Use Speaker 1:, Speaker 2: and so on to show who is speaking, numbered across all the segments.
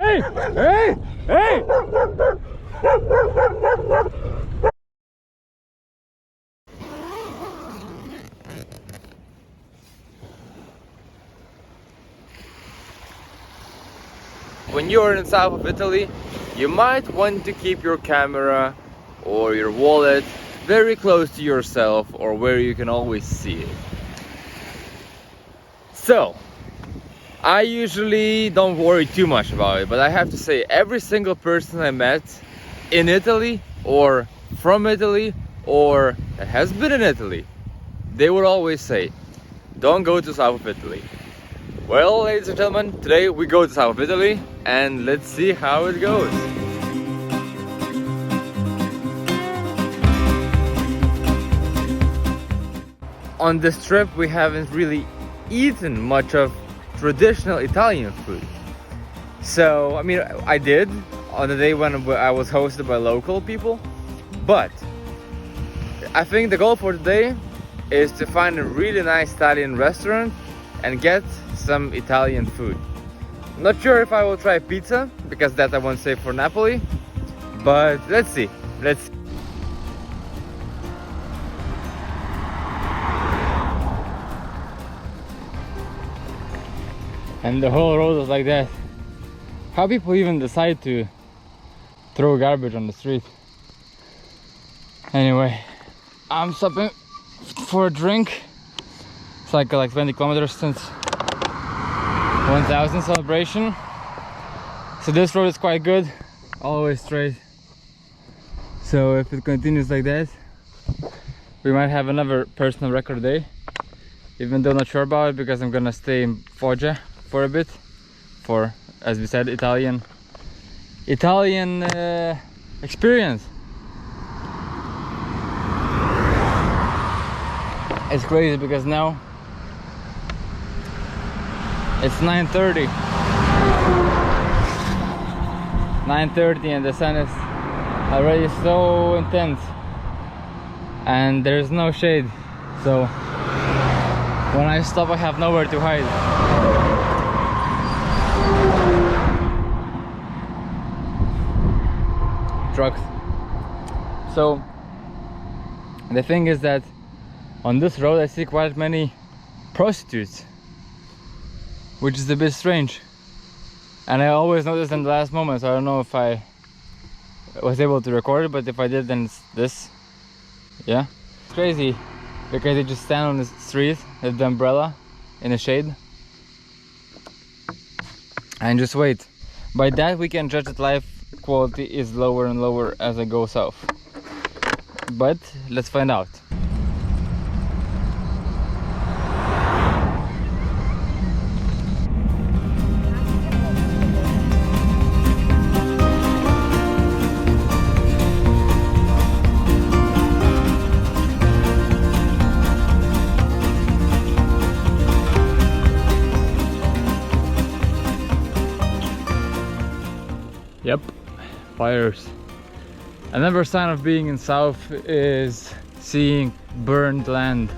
Speaker 1: Hey! Hey! Hey! When you're in south of Italy, you might want to keep your camera or your wallet very close to yourself or where you can always see it. So, I usually don't worry too much about it, but I have to say every single person I met in Italy or from Italy or that has been in Italy, they would always say, don't go to south of Italy. Well, ladies and gentlemen, today we go to south of Italy and let's see how it goes. On this trip we haven't really eaten much of traditional Italian food. So, I mean, I did on the day when I was hosted by local people, but I think the goal for today is to find a really nice Italian restaurant and get some Italian food. Not sure if I will try pizza, because that I won't save for Napoli, but let's see. And the whole road was like that. How people even decide to throw garbage on the street? Anyway, I'm stopping for a drink. It's like 20 kilometers since 1000 celebration. So this road is quite good, always straight. So if it continues like that, we might have another personal record day. Even though not sure about it, because I'm gonna stay in Foggia for a bit, for, as we said, Italian experience. It's crazy because now it's 9:30 and the sun is already so intense and there's no shade, so when I stop I have nowhere to hide. Trucks. So the thing is that on this road I see quite many prostitutes, which is a bit strange, and I always notice in the last moment, so I don't know if I was able to record it, but if I did, then it's this. Yeah, it's crazy because they just stand on the street with the umbrella in the shade and just wait. By that we can judge that life quality is lower and lower as I go south, but let's find out. Yep, fires. Another sign of being in south is seeing burned land,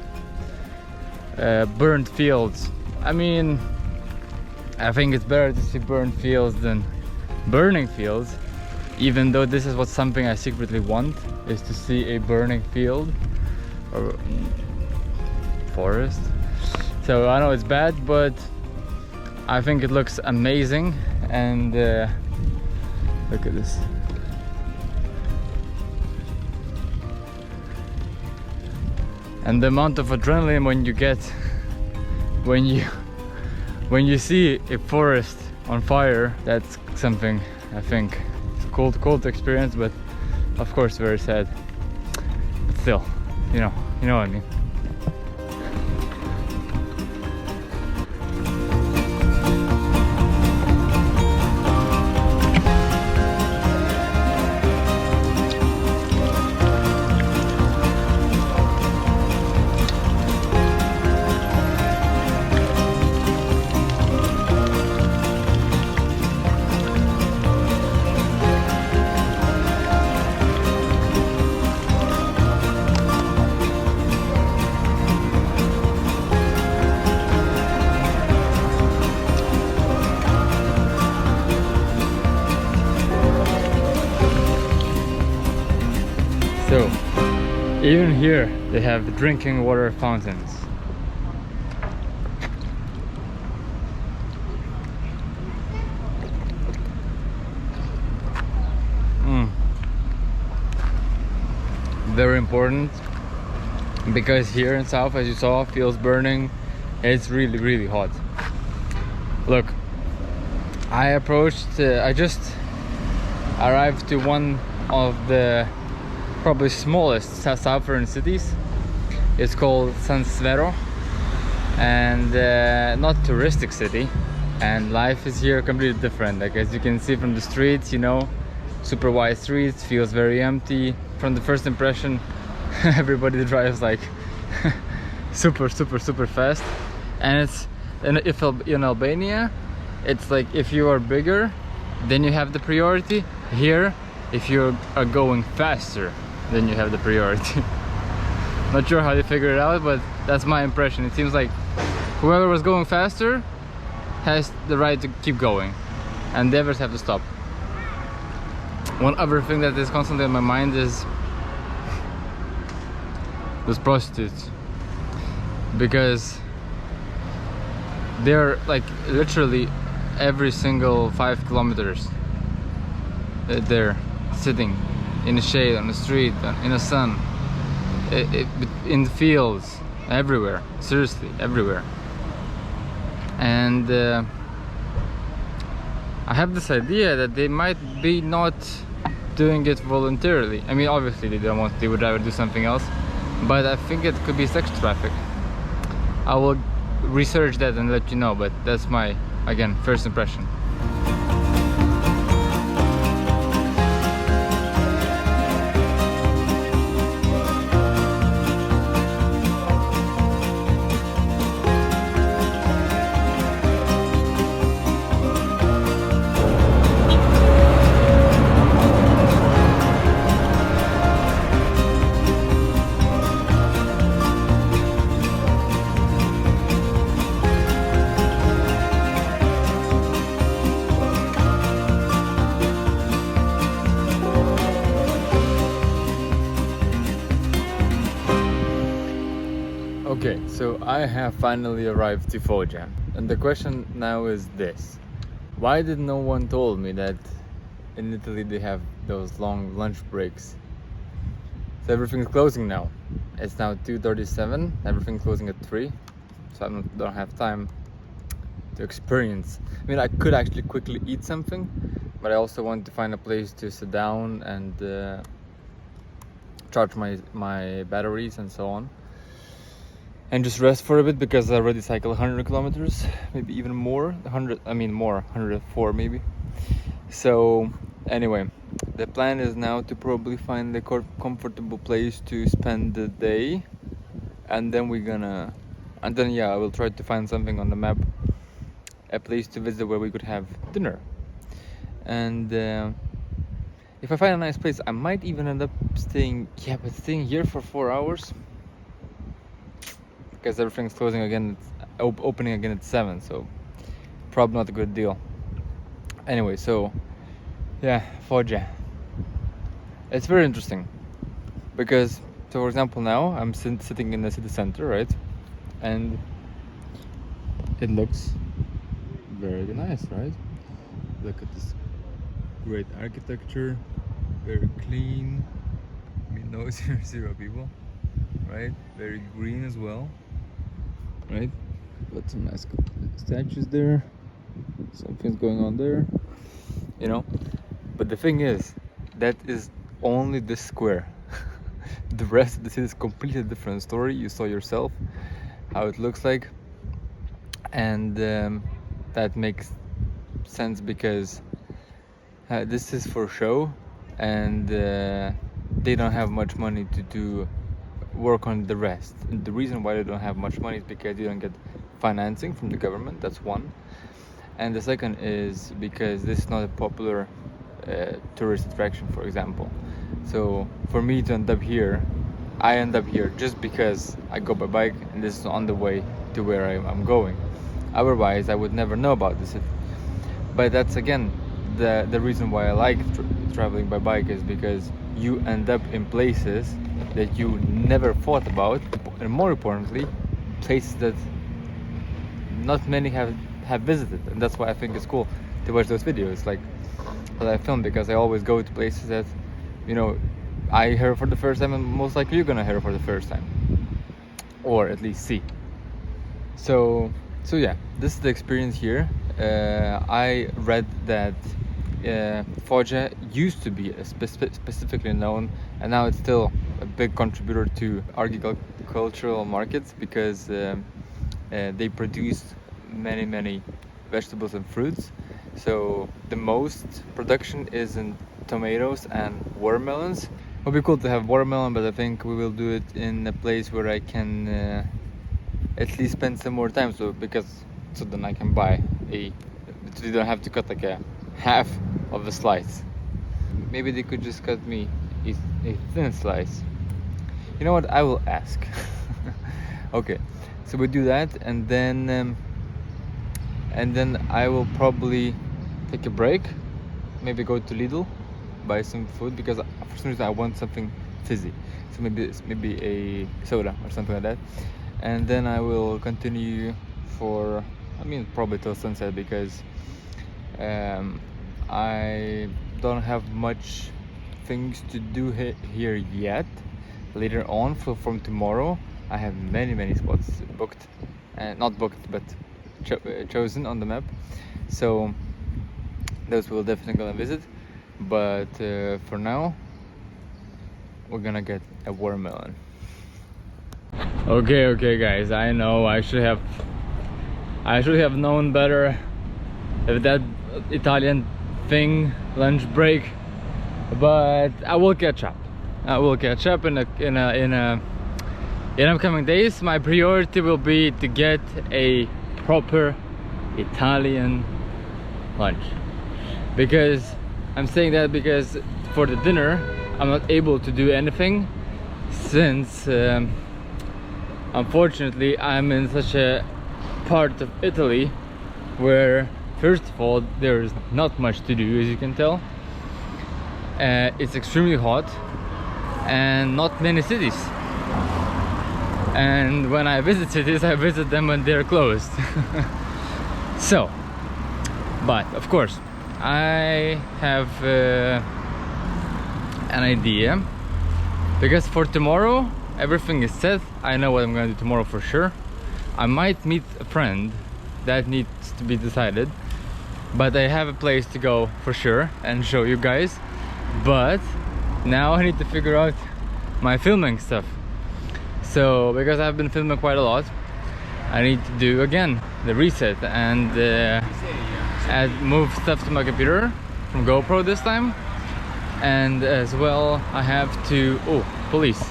Speaker 1: burned fields. I mean, I think it's better to see burned fields than burning fields, even though this is something I secretly want, is to see a burning field or forest. So I know it's bad, but I think it looks amazing. And look at this. And the amount of adrenaline when you get when you see a forest on fire, that's something I think it's cool to experience, but of course very sad. But still, you know what I mean. Even here they have drinking water fountains. Very important, because here in south, as you saw, feels burning. It's really hot. Look, I just arrived to one of the probably smallest southern cities. It's called San Svero, and not touristic city, and life is here completely different. Like, as you can see from the streets, you know, super wide streets, feels very empty. From the first impression, everybody drives like super fast. And if in Albania, it's like if you are bigger, then you have the priority. Here, if you are going faster, then you have the priority. Not sure how they figured it out, but that's my impression. It seems like whoever was going faster has the right to keep going, and the others have to stop. One other thing that is constantly on my mind is those prostitutes, because they're like literally every single 5 kilometers they're sitting in the shade, on the street, in the sun, in the fields, everywhere, seriously everywhere. And I have this idea that they might be not doing it voluntarily. I mean, obviously they would rather do something else, but I think it could be sex traffic. I will research that and let you know, but that's my, again, first impression. Okay, so I have finally arrived to Foggia, and the question now is this: why did no one told me that in Italy they have those long lunch breaks? So everything's closing now. It's now 2:37. Everything's closing at 3, so I don't have time to experience. I mean, I could actually quickly eat something, but I also want to find a place to sit down and charge my batteries and so on, and just rest for a bit, because I already cycled 100 kilometers, maybe even more. 104 maybe. So anyway, the plan is now to probably find a comfortable place to spend the day, and then I will try to find something on the map, a place to visit where we could have dinner. And if I find a nice place, I might even end up staying here for 4 hours, because everything's closing again, opening again at 7, so probably not a good deal. Anyway, so yeah, Foggia. It's very interesting, because, so for example, now I'm sitting in the city center, right? And it looks very nice, right? Look at this great architecture, very clean. I mean, no zero people, right? Very green as well, right? Got some nice statues there. Something's going on there, you know. But the thing is, that is only this square. The rest of the city is completely different story. You saw yourself how it looks like, and that makes sense, because this is for show, and they don't have much money to do work on the rest. And the reason why they don't have much money is because they don't get financing from the government. That's one. And the second is because this is not a popular tourist attraction, for example. So for me to end up here, I end up here just because I go by bike, and this is on the way to where I'm going. Otherwise, I would never know about this. But that's, again, the reason why I like traveling by bike, is because you end up in places that you never thought about, and more importantly, places that not many have visited. And that's why I think it's cool to watch those videos like that I film, because I always go to places that, you know, I heard for the first time, and most likely you're gonna hear for the first time, or at least see. So yeah, this is the experience here. I read that Foggia used to be specifically known, and now it's still a big contributor to agricultural markets, because they produce many vegetables and fruits. So the most production is in tomatoes and watermelons. It would be cool to have watermelon, but I think we will do it in a place where I can at least spend some more time, so then I can buy so you don't have to cut like a half of a slice. Maybe they could just cut me a thin slice. You know what, I will ask. Okay, so we do that, and then I will probably take a break, maybe go to Lidl, buy some food, because for some reason I want something fizzy, so maybe a soda or something like that. And then I will continue for, probably till sunset, because I don't have much things to do here yet. Later on, from tomorrow, I have many spots booked, not booked, but chosen on the map. So those we'll definitely gonna visit. But for now, we're gonna get a watermelon. Okay guys, I know I should have known better with that Italian thing, lunch break, but I will catch up. In upcoming days. My priority will be to get a proper Italian lunch, because I'm saying that because for the dinner I'm not able to do anything, since unfortunately I'm in such a part of Italy where, first of all, there's not much to do, as you can tell. It's extremely hot and not many cities, and when I visit cities, I visit them when they're closed. So, but of course I have an idea, because for tomorrow everything is set. I know what I'm going to do tomorrow for sure. I might meet a friend, that needs to be decided, but I have a place to go for sure and show you guys. But now I need to figure out my filming stuff. So because I've been filming quite a lot, I need to do again the reset and move stuff to my computer from GoPro this time. And as well, I have to police.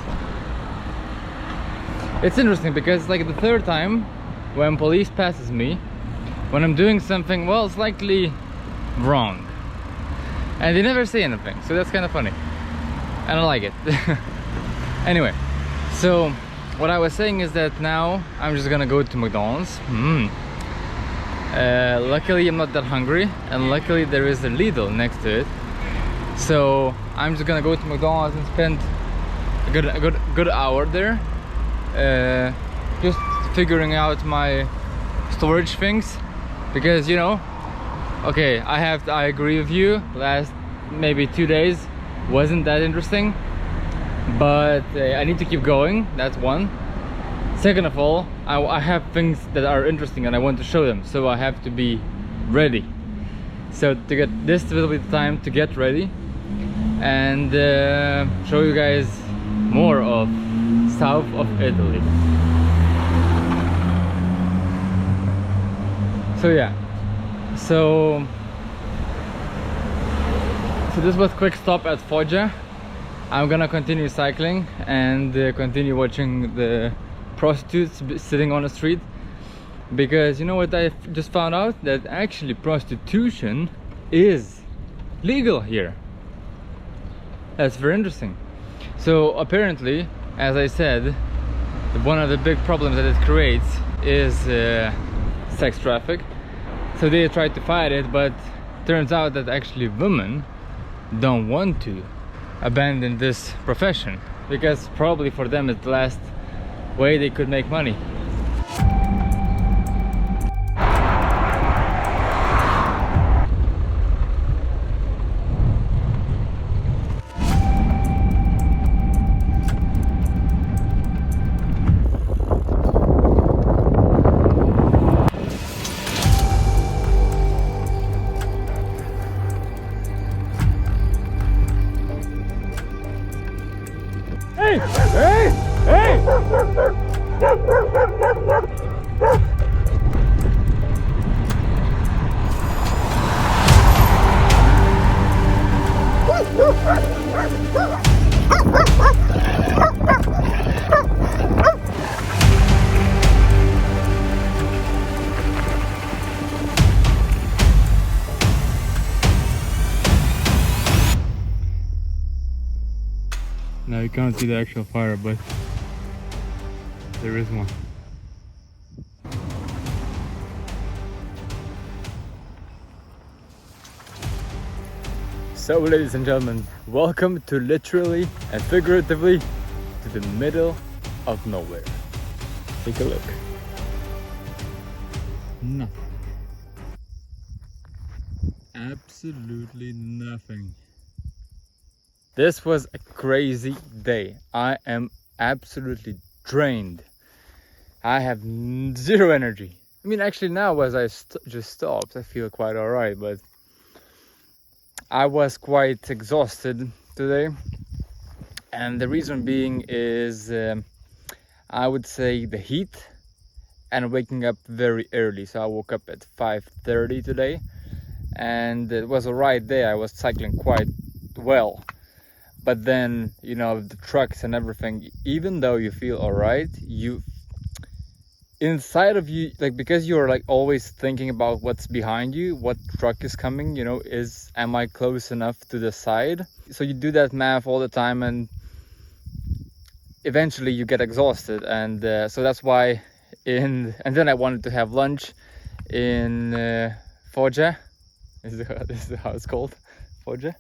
Speaker 1: It's interesting because like the third time when police passes me when I'm doing something, well, slightly wrong, and they never say anything, so that's kind of funny and I like it. Anyway, so what I was saying is that now I'm just gonna go to McDonald's. Luckily I'm not that hungry, and luckily there is a Lidl next to it, so I'm just gonna go to McDonald's and spend a good hour there, just figuring out my storage things, because you know, okay, I agree with you, last maybe 2 days wasn't that interesting, but I need to keep going. That's one. Second of all, I have things that are interesting and I want to show them, so I have to be ready. So to get this will be the time to get ready and show you guys more of south of Italy. So yeah, so this was a quick stop at Foggia. I'm gonna continue cycling and continue watching the prostitutes sitting on the street, because you know what I just found out? That actually prostitution is legal here. That's very interesting. So apparently, as I said, one of the big problems that it creates is sex traffic. So they tried to fight it, but turns out that actually women don't want to abandon this profession. because probably for them it's the last way they could make money. Hey! Hey! Hey! Now you can't see the actual fire, but there is one. So, ladies and gentlemen, welcome to literally and figuratively to the middle of nowhere. Take a look. Nothing. Absolutely nothing. This was a crazy day. I am absolutely drained. I have zero energy. I mean, actually now as I just stopped, I feel quite alright, but I was quite exhausted today. And the reason being is, I would say the heat and waking up very early. So I woke up at 5:30 today, and it was a right day. I was cycling quite well. But then, you know, the trucks and everything, even though you feel all right, you inside of you, like, because you're like always thinking about what's behind you, what truck is coming, you know, am I close enough to the side? So you do that math all the time, and eventually you get exhausted. And so that's why and then I wanted to have lunch in Foggia. This is how it's called, Foggia.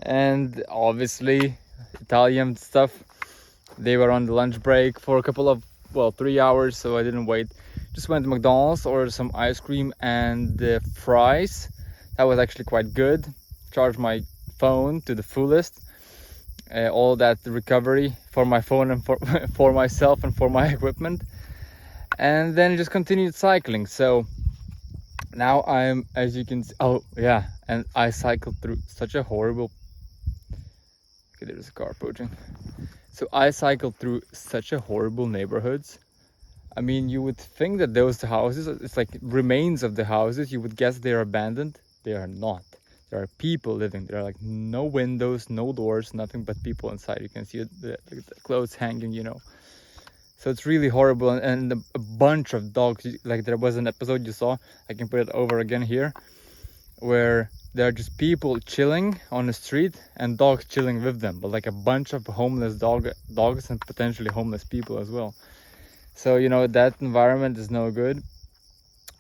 Speaker 1: And obviously Italian stuff, they were on the lunch break for a couple of 3 hours, so I didn't wait. Just went to McDonald's, ordered some ice cream and fries. That was actually quite good. Charged my phone to the fullest, all that recovery for my phone and for myself and for my equipment, and then just continued cycling. So now I'm, as you can see, oh yeah, and I cycled through such a horrible, okay, there's a car approaching. So I cycled through such a horrible neighborhoods. I mean, you would think that those houses, it's like remains of the houses, you would guess they're abandoned. They are not. There are people living. There are like no windows, no doors, nothing but people inside. You can see the clothes hanging, you know. So it's really horrible, and a bunch of dogs. Like there was an episode you saw, I can put it over again here, where there are just people chilling on the street and dogs chilling with them, but like a bunch of homeless dogs and potentially homeless people as well. So, you know, that environment is no good.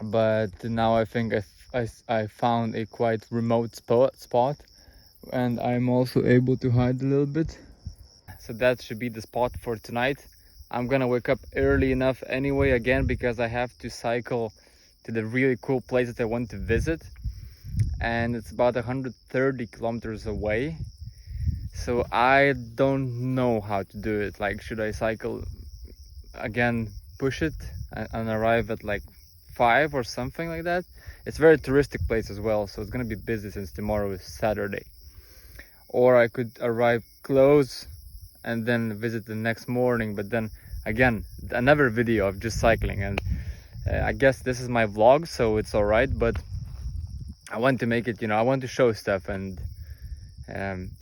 Speaker 1: But now I think I found a quite remote spot, and I'm also able to hide a little bit. So that should be the spot for tonight. I'm gonna wake up early enough anyway, again, because I have to cycle to the really cool place that I want to visit. And it's about 130 kilometers away. So I don't know how to do it. Like, should I cycle again, push it and arrive at like 5 or something like that? It's a very touristic place as well, so it's gonna be busy since tomorrow is Saturday. Or I could arrive close and then visit the next morning, but then again, another video of just cycling. And I guess this is my vlog, so it's all right, but I want to make it, you know, I want to show stuff, and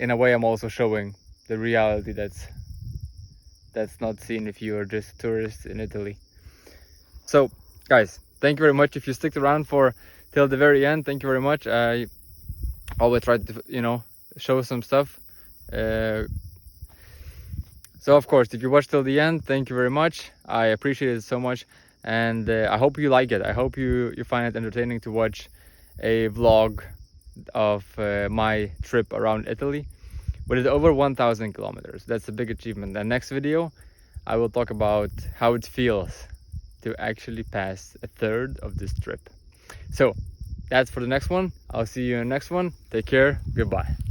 Speaker 1: in a way I'm also showing the reality that's not seen if you are just a tourist in Italy. So guys, thank you very much if you stick around till the very end. Thank you very much. I always try to, you know, show some stuff. So of course, if you watch till the end, thank you very much. I appreciate it so much, and I hope you like it. I hope you find it entertaining to watch a vlog of my trip around Italy. We did over 1,000 kilometers. That's a big achievement. The next video, I will talk about how it feels to actually pass a third of this trip. So that's for the next one. I'll see you in the next one. Take care. Goodbye.